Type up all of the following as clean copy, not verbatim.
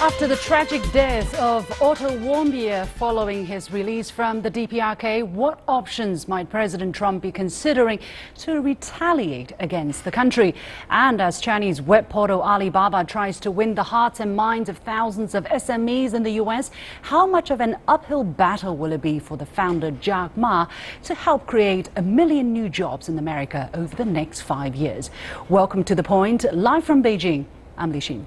After the tragic death of Otto Warmbier following his release from the DPRK, what options might President Trump be considering to retaliate against the country? And as Chinese web portal Alibaba tries to win the hearts and minds of thousands of SMEs in the US, how much of an uphill battle will it be for the founder Jack Ma to help create 1 million new jobs in America over the next 5 years? Welcome to The Point, live from Beijing. I'm Li Xin.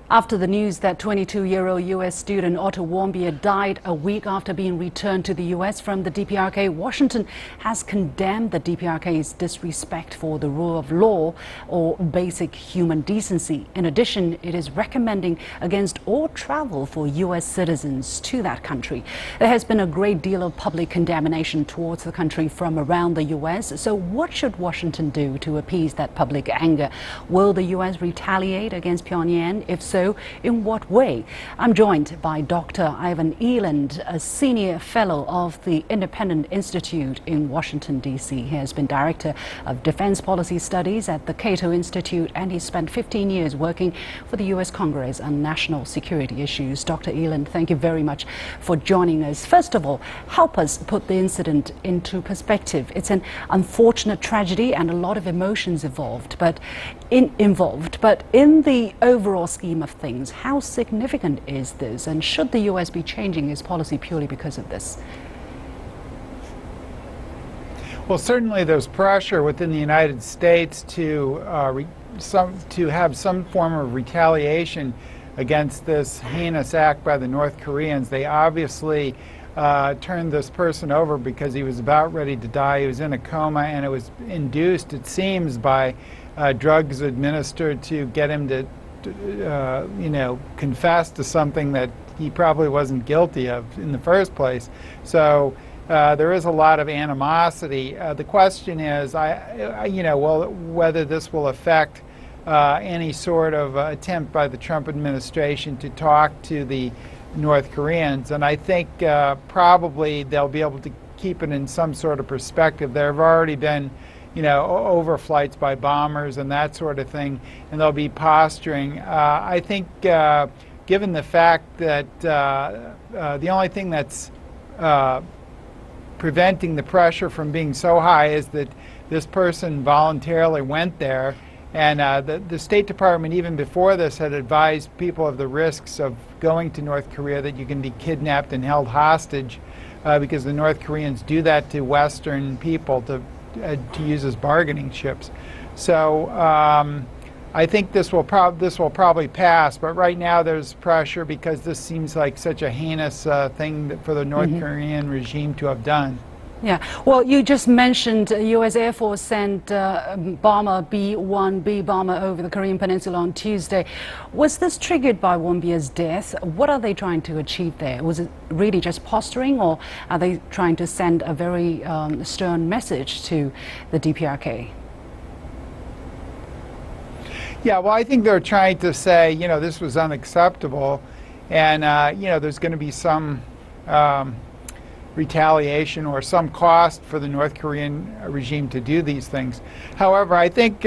After the news that 22-year-old US student Otto Warmbier died a week after being returned to the US from the DPRK, Washington has condemned the DPRK's disrespect for the rule of law or basic human decency. In addition, it is recommending against all travel for US citizens to that country. There has been a great deal of public condemnation towards the country from around the US. So what should Washington do to appease that public anger? Will the US retaliate against Pyongyang? If so, in what way? I'm joined by Dr. Ivan Eland, a senior fellow of the Independent Institute in Washington, D.C. He has been director of defense policy studies at the Cato Institute, and he spent 15 years working for the U.S. Congress on national security issues. Dr. Eland, thank you very much for joining us. First of all, help us put the incident into perspective. It's an unfortunate tragedy and a lot of emotions involved, but in the overall scheme of things, how significant is this, and should the U.S. be changing its policy purely because of this? Well, certainly there's pressure within the United States to have some form of retaliation against this heinous act by the North Koreans. They obviously turned this person over because he was about ready to die. He was in a coma, and it was induced, it seems, by drugs administered to get him to confess to something that he probably wasn't guilty of in the first place. So there is a lot of animosity. The question is, whether this will affect any sort of attempt by the Trump administration to talk to the North Koreans. And I think probably they'll be able to keep it in some sort of perspective. There have already been overflights by bombers and that sort of thing, and they'll be posturing. I think given the fact that the only thing that's preventing the pressure from being so high is that this person voluntarily went there, and the State Department, even before this, had advised people of the risks of going to North Korea, that you can be kidnapped and held hostage because the North Koreans do that to Western people to use as bargaining chips. So I think this will probably pass, but right now there's pressure because this seems like such a heinous thing for the North Korean regime to have done. Yeah, well, you just mentioned U.S. Air Force sent bomber B-1B bomber over the Korean Peninsula on Tuesday. Was this triggered by Warmbier's death? What are they trying to achieve there? Was it really just posturing, or are they trying to send a very stern message to the DPRK? Yeah, well, I think they're trying to say, this was unacceptable, and, there's going to be some retaliation or some cost for the North Korean regime to do these things. However, I think,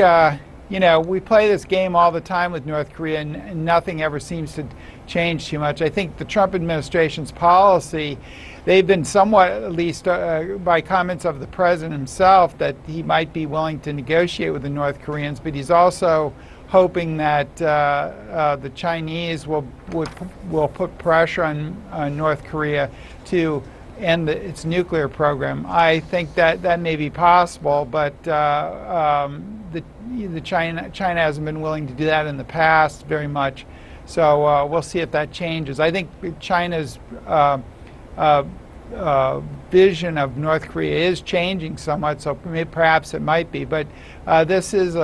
we play this game all the time with North Korea, and nothing ever seems to change too much. I think the Trump administration's policy, they've been somewhat, at least by comments of the president himself, that he might be willing to negotiate with the North Koreans, but he's also hoping that the Chinese will put pressure on North Korea to end its nuclear program. I think that may be possible, but China hasn't been willing to do that in the past very much. So we'll see if that changes. I think China's vision of North Korea is changing somewhat, so perhaps it might be. But this is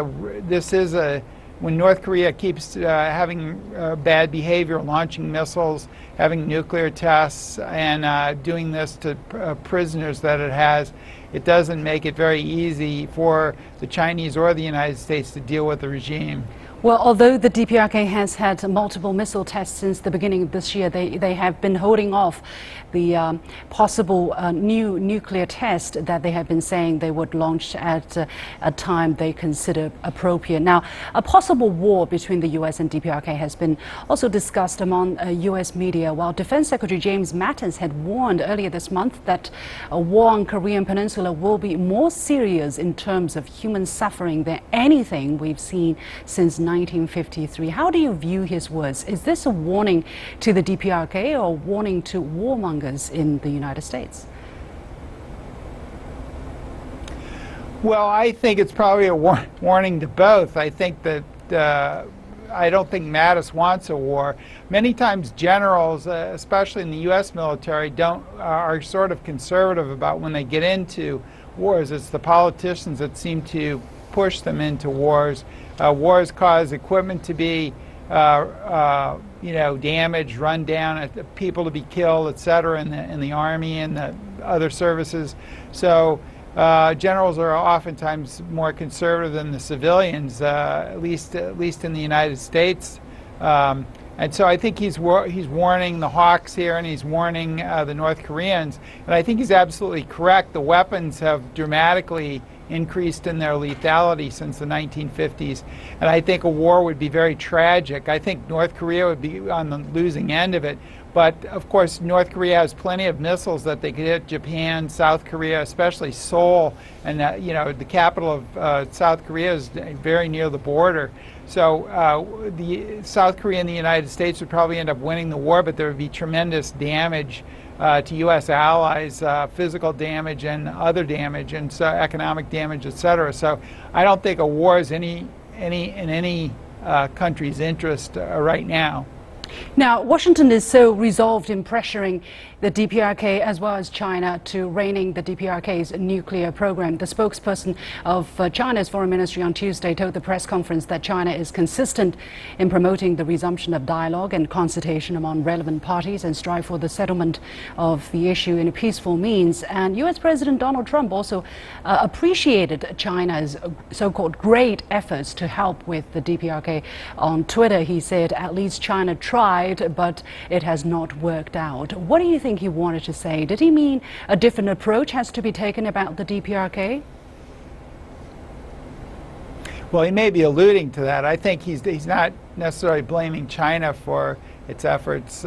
when North Korea keeps having bad behavior, launching missiles, having nuclear tests, and doing this to prisoners that it has, it doesn't make it very easy for the Chinese or the United States to deal with the regime. Well, although the DPRK has had multiple missile tests since the beginning of this year, they have been holding off the possible new nuclear test that they have been saying they would launch at a time they consider appropriate. Now, a possible war between the US and DPRK has been also discussed among US media, while Defense Secretary James Mattis had warned earlier this month that a war on Korean Peninsula will be more serious in terms of human suffering than anything we've seen since 1953. How do you view his words? Is this a warning to the DPRK or a warning to warmongers in the United States? Well, I think it's probably a warning to both. I think that I don't think Mattis wants a war. Many times generals, especially in the U.S. military, are sort of conservative about when they get into wars. It's the politicians that seem to push them into wars. Wars cause equipment to be, damaged, run down, people to be killed, etc. in the Army and the other services. So generals are oftentimes more conservative than the civilians, at least in the United States. And so I think he's warning the hawks here, and he's warning the North Koreans. And I think he's absolutely correct. The weapons have dramatically increased in their lethality since the 1950s. And I think a war would be very tragic. I think North Korea would be on the losing end of it. But of course, North Korea has plenty of missiles that they could hit Japan, South Korea, especially Seoul. And the capital of South Korea is very near the border. So the South Korea and the United States would probably end up winning the war, but there would be tremendous damage to U.S. allies, physical damage and other damage, and so economic damage, etc. So I don't think a war is in any country's interest right now. Now, Washington is so resolved in pressuring the DPRK as well as China to reining the DPRK's nuclear program. The spokesperson of China's foreign ministry on Tuesday told the press conference that China is consistent in promoting the resumption of dialogue and consultation among relevant parties and strive for the settlement of the issue in a peaceful means. And U.S. President Donald Trump also appreciated China's so-called great efforts to help with the DPRK. On Twitter, he said, "At least China tried, but it has not worked out." What do you think he wanted to say? Did he mean a different approach has to be taken about the DPRK? Well, he may be alluding to that. I think he's not necessarily blaming China for its efforts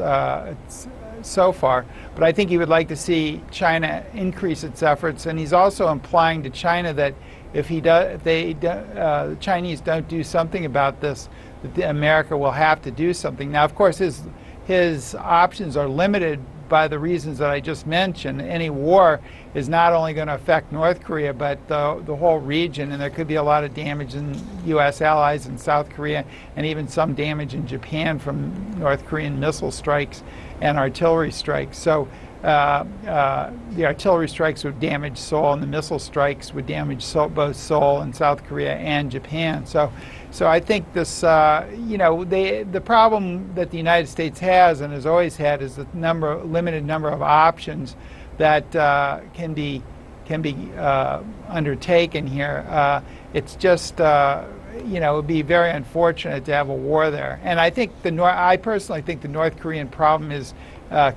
so far, but I think he would like to see China increase its efforts. And he's also implying to China that if the Chinese don't do something about this, that America will have to do something. Now, of course, his options are limited by the reasons that I just mentioned. Any war is not only going to affect North Korea, but the whole region, and there could be a lot of damage in U.S. allies in South Korea, and even some damage in Japan from North Korean missile strikes and artillery strikes. So the artillery strikes would damage Seoul, and the missile strikes would damage both Seoul and South Korea and Japan. So I think this, the problem that the United States has and has always had is the limited number of options that can be undertaken here. It's just, it would be very unfortunate to have a war there. And I think I personally think the North Korean problem is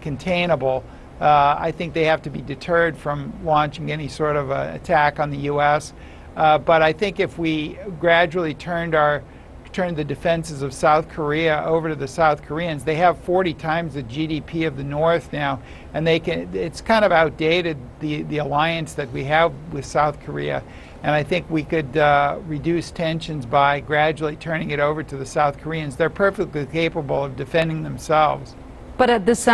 containable. I think they have to be deterred from launching any sort of attack on the U.S. But I think if we gradually turned the defenses of South Korea over to the South Koreans, they have 40 times the GDP of the North now, and it's kind of outdated, the alliance that we have with South Korea. And I think we could reduce tensions by gradually turning it over to the South Koreans. They're perfectly capable of defending themselves. But at this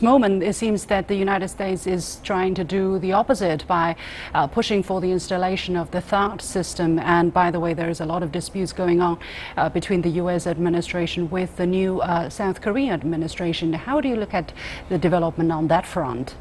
moment, it seems that the United States is trying to do the opposite by pushing for the installation of the THAAD system. And by the way, there is a lot of disputes going on between the U.S. administration with the new South Korean administration. How do you look at the development on that front?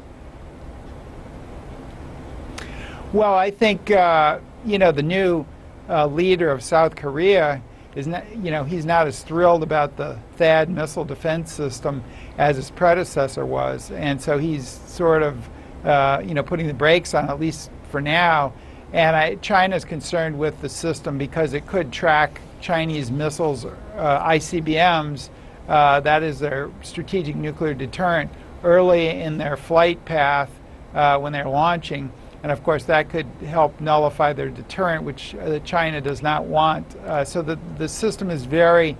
Well, I think the new leader of South Korea is not, he's not as thrilled about the THAAD missile defense system as his predecessor was, and so he's sort of, putting the brakes on, at least for now. And China's concerned with the system because it could track Chinese missiles, ICBMs, that is their strategic nuclear deterrent, early in their flight path when they're launching. And of course, that could help nullify their deterrent, which China does not want. So the system is very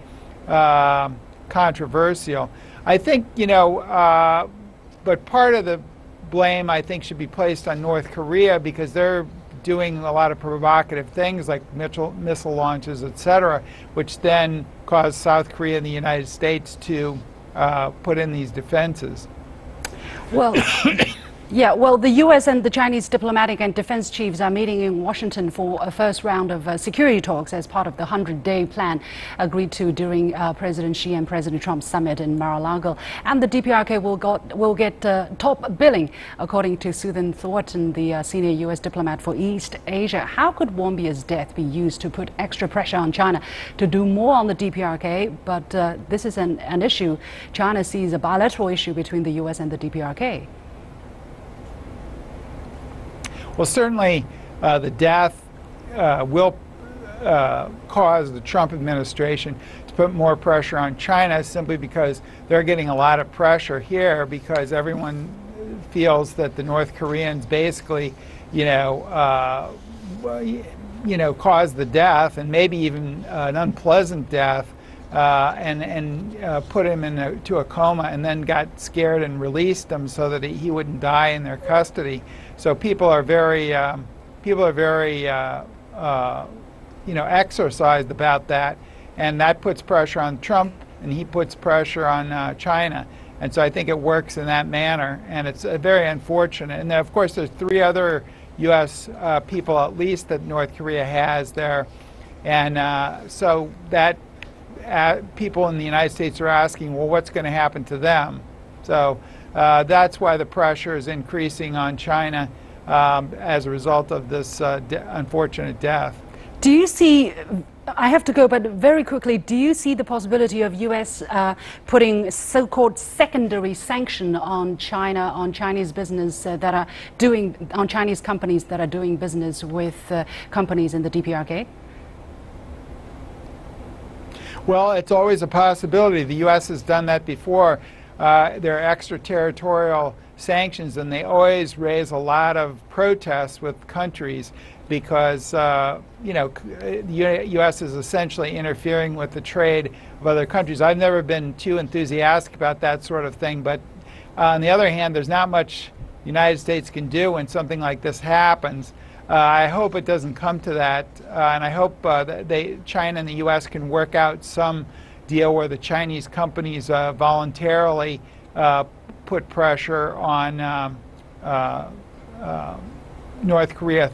controversial. I think, but part of the blame, I think, should be placed on North Korea because they're doing a lot of provocative things like missile launches, etc., which then cause South Korea and the United States to put in these defenses. Well, yeah, well, the U.S. and the Chinese diplomatic and defense chiefs are meeting in Washington for a first round of security talks as part of the 100-day plan agreed to during President Xi and President Trump's summit in Mar-a-Lago. And the DPRK will get top billing, according to Susan Thornton, the senior U.S. diplomat for East Asia. How could Warmbier's death be used to put extra pressure on China to do more on the DPRK? But this is an issue China sees a bilateral issue between the U.S. and the DPRK. Well, certainly the death will cause the Trump administration to put more pressure on China simply because they're getting a lot of pressure here because everyone feels that the North Koreans basically, caused the death and maybe even an unpleasant death and put him into a coma and then got scared and released him so that he wouldn't die in their custody. So people are very exercised about that, and that puts pressure on Trump, and he puts pressure on China. And so I think it works in that manner, and it's very unfortunate. And then, of course, there's 3 other U.S. people at least that North Korea has there, and so that people in the United States are asking, well, what's going to happen to them? So that's why the pressure is increasing on China as a result of this unfortunate death. Do you see, I have to go, but very quickly, do you see the possibility of U.S. putting so-called secondary sanction on China, on Chinese business that are doing, on Chinese companies that are doing business with companies in the DPRK? Well, it's always a possibility. The U.S. has done that before. There are extraterritorial sanctions, and they always raise a lot of protests with countries because, the U.S. is essentially interfering with the trade of other countries. I've never been too enthusiastic about that sort of thing, but on the other hand, there's not much the United States can do when something like this happens. I hope it doesn't come to that, and I hope that China and the U.S. can work out some deal where the Chinese companies voluntarily put pressure on North Korea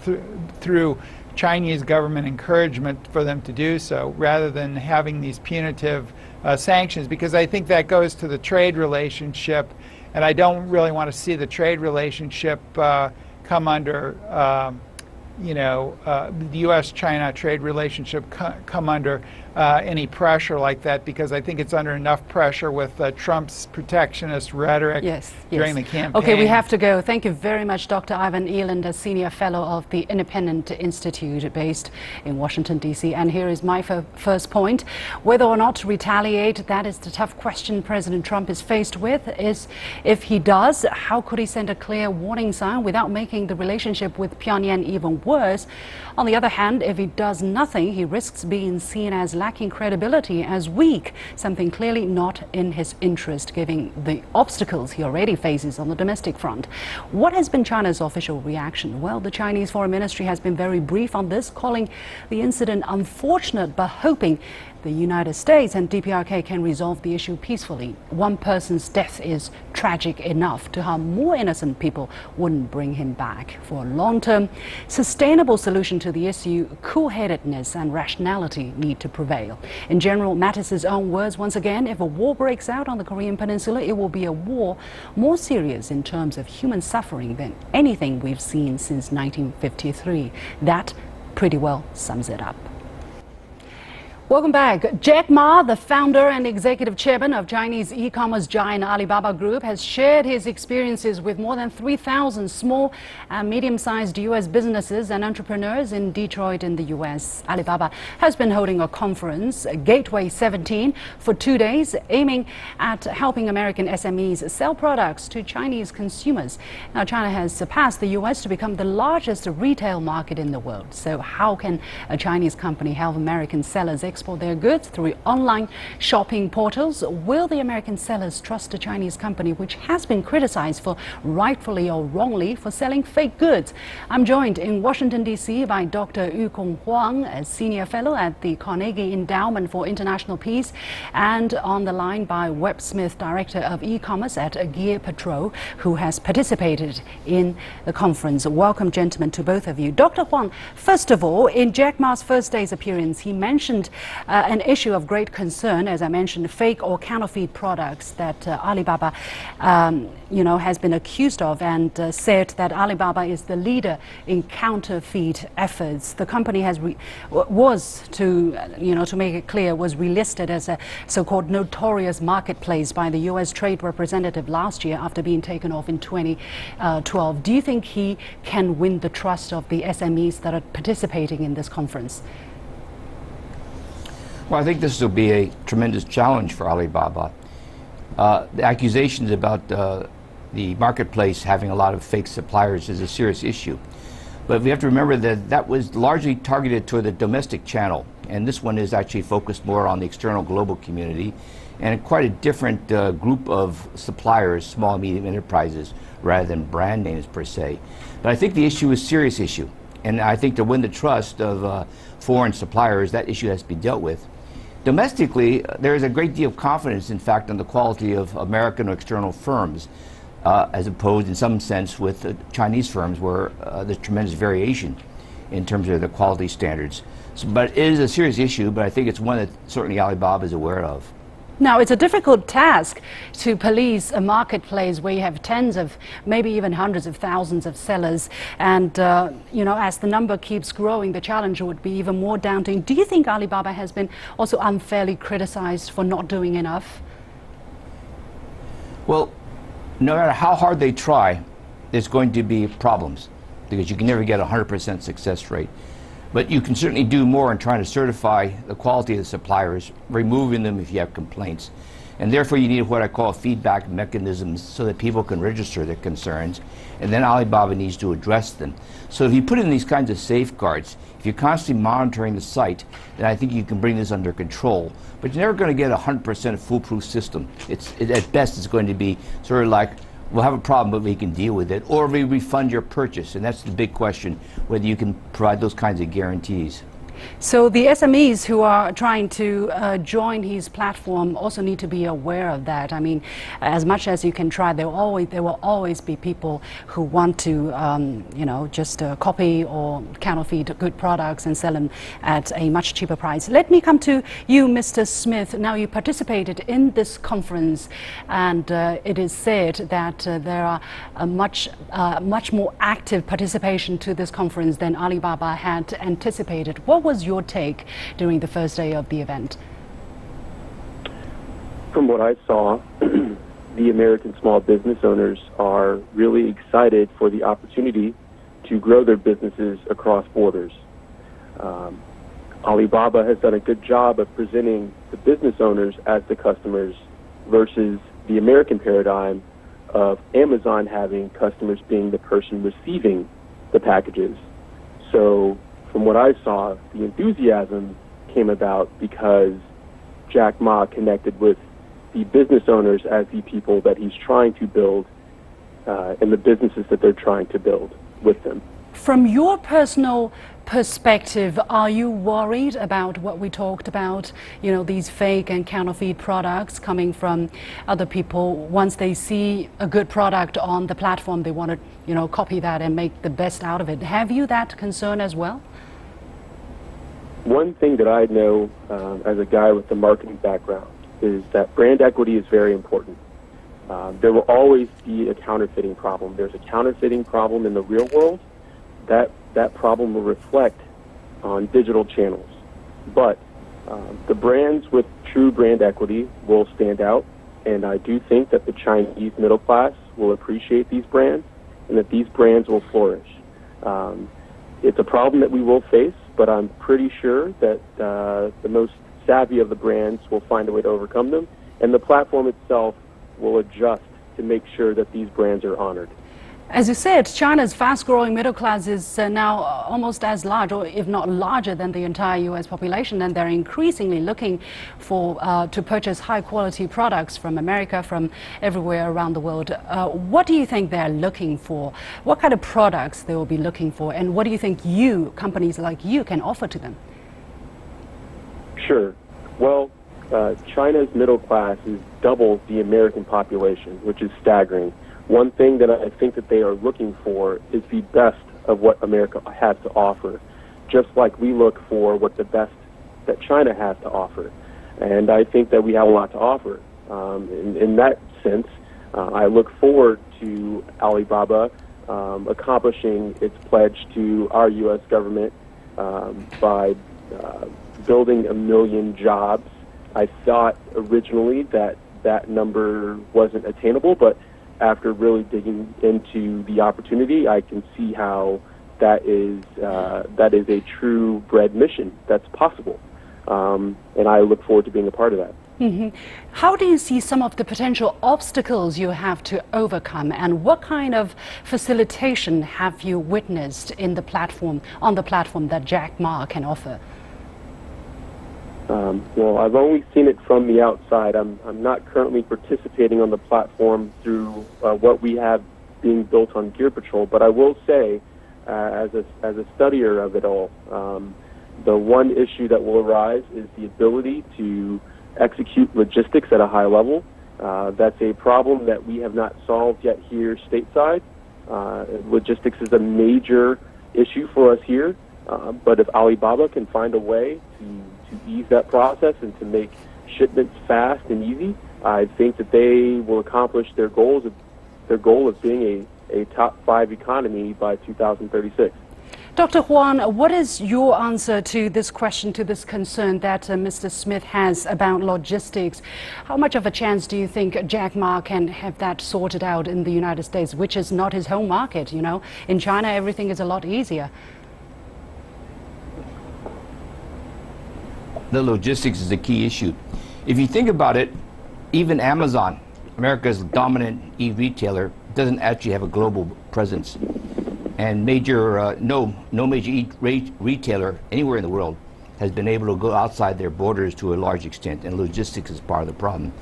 through Chinese government encouragement for them to do so, rather than having these punitive sanctions, because I think that goes to the trade relationship, and I don't really want to see the trade relationship come under the U.S.-China trade relationship come under any pressure like that, because I think it's under enough pressure with Trump's protectionist rhetoric during the campaign. Okay, we have to go. Thank you very much, Dr. Ivan Eland, a senior fellow of the Independent Institute based in Washington, D.C. And here is my first point. Whether or not to retaliate, that is the tough question President Trump is faced with. If he does, how could he send a clear warning sign without making the relationship with Pyongyang even worse? On the other hand, if he does nothing, he risks being seen as lacking credibility, as weak, something clearly not in his interest, given the obstacles he already faces on the domestic front. What has been China's official reaction? Well, the Chinese Foreign Ministry has been very brief on this, calling the incident unfortunate, but hoping the United States and DPRK can resolve the issue peacefully. One person's death is tragic enough to harm more innocent people wouldn't bring him back. For a long-term, sustainable solution to the issue, cool-headedness and rationality need to prevail. In General Mattis's own words, once again, if a war breaks out on the Korean Peninsula, it will be a war more serious in terms of human suffering than anything we've seen since 1953. That pretty well sums it up. Welcome back. Jack Ma, the founder and executive chairman of Chinese e-commerce giant Alibaba Group, has shared his experiences with more than 3,000 small and medium-sized U.S. businesses and entrepreneurs in Detroit in the U.S. Alibaba has been holding a conference, Gateway 17, for 2 days, aiming at helping American SMEs sell products to Chinese consumers. Now, China has surpassed the U.S. to become the largest retail market in the world. So how can a Chinese company help American sellers export their goods through online shopping portals? Will the American sellers trust a Chinese company which has been criticized for, rightfully or wrongly, for selling fake goods? I'm joined in Washington, D.C. by Dr. Yukong Huang, a senior fellow at the Carnegie Endowment for International Peace, and on the line by Webb Smith, director of e-commerce at Gear Patrol, who has participated in the conference. Welcome, gentlemen, to both of you. Dr. Huang, first of all, in Jack Ma's first day's appearance, he mentioned an issue of great concern, as I mentioned, fake or counterfeit products that Alibaba, has been accused of, and said that Alibaba is the leader in counterfeit efforts. The company has to make it clear, was relisted as a so-called notorious marketplace by the U.S. Trade Representative last year after being taken off in 2012. Do you think he can win the trust of the SMEs that are participating in this conference? Well, I think this will be a tremendous challenge for Alibaba. The accusations about the marketplace having a lot of fake suppliers is a serious issue. But we have to remember that that was largely targeted toward the domestic channel, and this one is actually focused more on the external global community and quite a different group of suppliers, small and medium enterprises, rather than brand names per se. But I think the issue is a serious issue, and I think to win the trust of foreign suppliers, that issue has to be dealt with. Domestically, there is a great deal of confidence, in fact, in the quality of American or external firms, as opposed, in some sense, with Chinese firms, where there's tremendous variation in terms of the quality standards. So, but it is a serious issue, but I think it's one that certainly Alibaba is aware of. Now, it's a difficult task to police a marketplace where you have tens of, maybe even hundreds of thousands of sellers. And, as the number keeps growing, the challenge would be even more daunting. Do you think Alibaba has been also unfairly criticized for not doing enough? Well, no matter how hard they try, there's going to be problems, because you can never get a 100% success rate. But you can certainly do more in trying to certify the quality of the suppliers, removing them if you have complaints. And therefore you need what I call feedback mechanisms so that people can register their concerns, and then Alibaba needs to address them. So if you put in these kinds of safeguards, if you're constantly monitoring the site, then I think you can bring this under control. But you're never going to get a 100% foolproof system. At best it's going to be sort of like, we'll have a problem, but we can deal with it, or we refund your purchase, and that's the big question, whether you can provide those kinds of guarantees. So the SMEs who are trying to join his platform also need to be aware of that. I mean, as much as you can try, there will always be people who want to, just copy or counterfeit good products and sell them at a much cheaper price. Let me come to you, Mr. Smith. Now, you participated in this conference, and it is said that there are a much more active participation to this conference than Alibaba had anticipated. What was your take during the first day of the event? From what I saw, the American small business owners are really excited for the opportunity to grow their businesses across borders. Alibaba has done a good job of presenting the business owners as the customers versus the American paradigm of Amazon having customers being the person receiving the packages. So from what I saw, the enthusiasm came about because Jack Ma connected with the business owners as the people that he's trying to build and the businesses that they're trying to build with them. From your personal perspective, are you worried about what we talked about, these fake and counterfeit products coming from other people? Once they see a good product on the platform, they want to, copy that and make the best out of it. Have you that concern as well? One thing that I know as a guy with the marketing background is that brand equity is very important. There will always be a counterfeiting problem. There's a counterfeiting problem in the real world. That problem will reflect on digital channels. But The brands with true brand equity will stand out, and I do think that the Chinese middle class will appreciate these brands and that these brands will flourish. It's a problem that we will face, but I'm pretty sure that the most savvy of the brands will find a way to overcome them, and the platform itself will adjust to make sure that these brands are honored. As you said, China's fast-growing middle class is now almost as large, or if not larger, than the entire U.S. population, and they're increasingly looking for to purchase high-quality products from America, from everywhere around the world. What do you think they're looking for? What kind of products they will be looking for, and what do you think companies like you, can offer to them? Sure. Well, China's middle class is double the American population, which is staggering. One thing that I think that they are looking for is the best of what America has to offer, just like we look for what the best that China has to offer. And I think that we have a lot to offer. In that sense, I look forward to Alibaba accomplishing its pledge to our U.S. government by building 1 million jobs. I thought originally that that number wasn't attainable, but after really digging into the opportunity, I can see how that is a true bred mission that's possible, and I look forward to being a part of that. Mm-hmm. How do you see some of the potential obstacles you have to overcome, and what kind of facilitation have you witnessed on the platform that Jack Ma can offer? Well, I've only seen it from the outside. I'm not currently participating on the platform through what we have being built on Gear Patrol, but I will say, as a studier of it all, the one issue that will arise is the ability to execute logistics at a high level. That's a problem that we have not solved yet here stateside. Logistics is a major issue for us here, but if Alibaba can find a way to ease that process and to make shipments fast and easy, I think that they will accomplish their goal of being a top 5 economy by 2036. Dr. Huang, what is your answer to this question, to this concern that Mr. Smith has about logistics? How much of a chance do you think Jack Ma can have that sorted out in the United States, which is not his home market? You know, in China, everything is a lot easier. The logistics is the key issue. If you think about it, even Amazon, America's dominant e-retailer, doesn't actually have a global presence. And no major e-retailer anywhere in the world has been able to go outside their borders to a large extent, and logistics is part of the problem.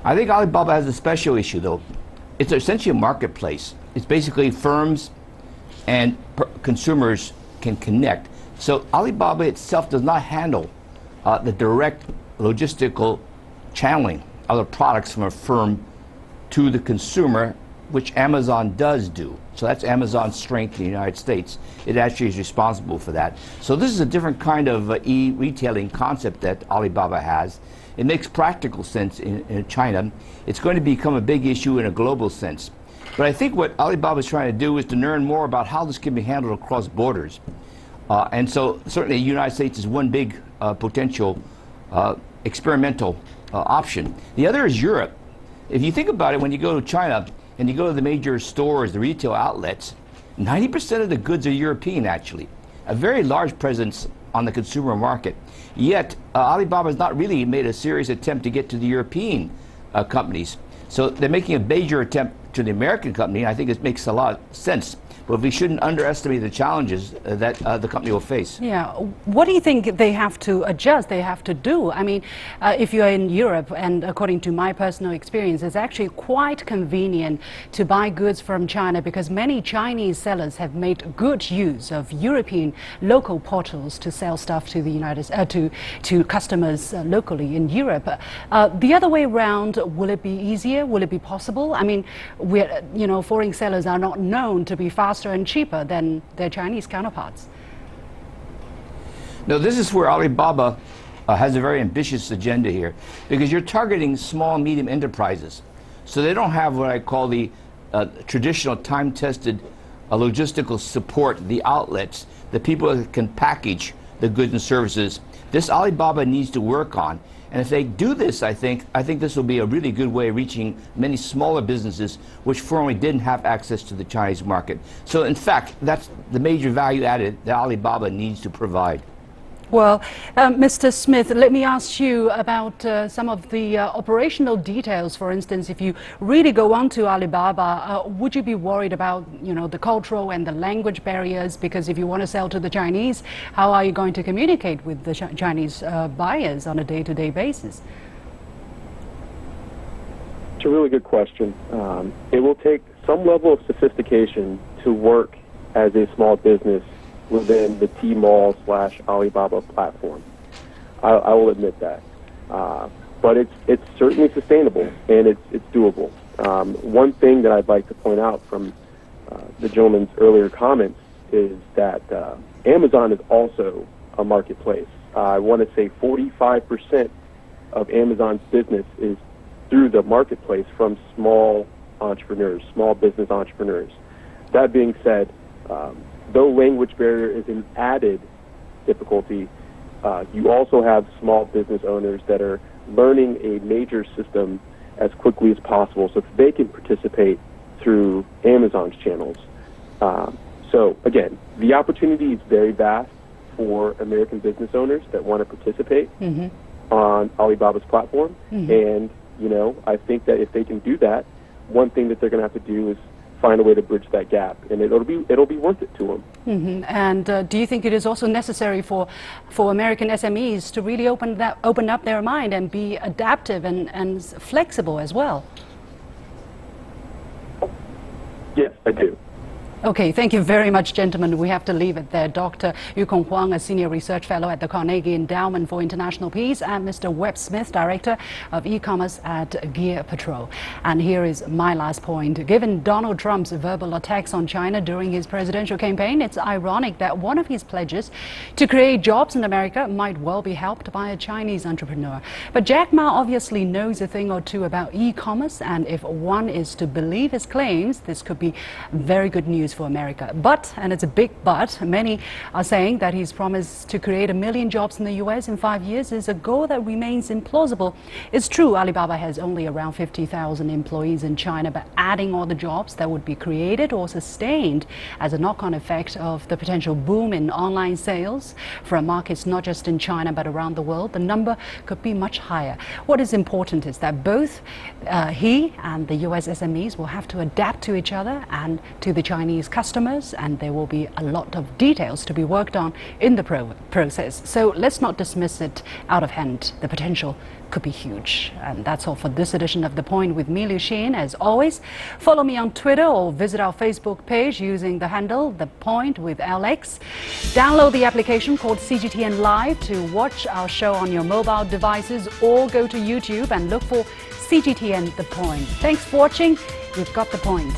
I think Alibaba has a special issue, though. It's essentially a marketplace. It's basically firms and consumers can connect. So Alibaba itself does not handle the direct logistical channeling of the products from a firm to the consumer, which Amazon does do. So that's Amazon's strength in the United States. It actually is responsible for that. So this is a different kind of e-retailing concept that Alibaba has. It makes practical sense in China. It's going to become a big issue in a global sense. But I think what Alibaba is trying to do is to learn more about how this can be handled across borders. And so certainly the United States is one big potential experimental option. The other is Europe. If you think about it, when you go to China and you go to the major stores, the retail outlets, 90% of the goods are European, actually. A very large presence on the consumer market. Yet Alibaba has not really made a serious attempt to get to the European companies. So they're making a major attempt to the American company, and I think it makes a lot of sense. But we shouldn't underestimate the challenges that the company will face. Yeah. What do you think they have to adjust, they have to do? I mean, if you're in Europe, and according to my personal experience, it's actually quite convenient to buy goods from China because many Chinese sellers have made good use of European local portals to sell stuff to the to customers locally in Europe. The other way around, will it be easier? Will it be possible? I mean, foreign sellers are not known to be faster and cheaper than their Chinese counterparts. No, this is where Alibaba has a very ambitious agenda here, because you're targeting small, medium enterprises. So they don't have what I call the traditional time-tested logistical support, the outlets, the people that can package the goods and services. This Alibaba needs to work on. And if they do this, I think this will be a really good way of reaching many smaller businesses which formerly didn't have access to the Chinese market. So in fact, that's the major value added that Alibaba needs to provide. Well, Mr. Smith, let me ask you about some of the operational details. For instance, if you really go on to Alibaba, would you be worried about, the cultural and the language barriers? Because if you want to sell to the Chinese, how are you going to communicate with the Chinese buyers on a day-to-day basis? It's a really good question. It will take some level of sophistication to work as a small business within the Tmall/Alibaba platform. I will admit that. But it's certainly sustainable and it's doable. One thing that I'd like to point out from the gentleman's earlier comments is that Amazon is also a marketplace. I want to say 45% of Amazon's business is through the marketplace from small entrepreneurs, small business entrepreneurs. That being said, though language barrier is an added difficulty, you also have small business owners that are learning a major system as quickly as possible so that they can participate through Amazon's channels. So again, the opportunity is very vast for American business owners that want to participate on Alibaba's platform. And, I think that if they can do that, one thing that they're going to have to do is find a way to bridge that gap, and it'll be worth it to them. And do you think it is also necessary for American SMEs to really open up their mind and be adaptive and flexible as well? Yes, I do. Okay, thank you very much, gentlemen. We have to leave it there. Dr. Yukong Huang, a Senior Research Fellow at the Carnegie Endowment for International Peace, and Mr. Webb Smith, Director of E-commerce at Gear Patrol. And here is my last point. Given Donald Trump's verbal attacks on China during his presidential campaign, it's ironic that one of his pledges to create jobs in America might well be helped by a Chinese entrepreneur. But Jack Ma obviously knows a thing or two about e-commerce, and if one is to believe his claims, this could be very good news for America. But, and it's a big but, many are saying that his promise to create 1 million jobs in the US in 5 years is a goal that remains implausible. It's true Alibaba has only around 50,000 employees in China, but adding all the jobs that would be created or sustained as a knock-on effect of the potential boom in online sales from markets not just in China but around the world, the number could be much higher. What is important is that both he and the US SMEs will have to adapt to each other and to the Chinese customers, and there will be a lot of details to be worked on in the process. So let's not dismiss it out of hand. The potential could be huge. And that's all for this edition of The Point with me, Liu Xin. As always, follow me on Twitter or visit our Facebook page using the handle The Point with LX. Download the application called CGTN Live to watch our show on your mobile devices, or go to YouTube and look for CGTN The Point. Thanks for watching. You've got the point.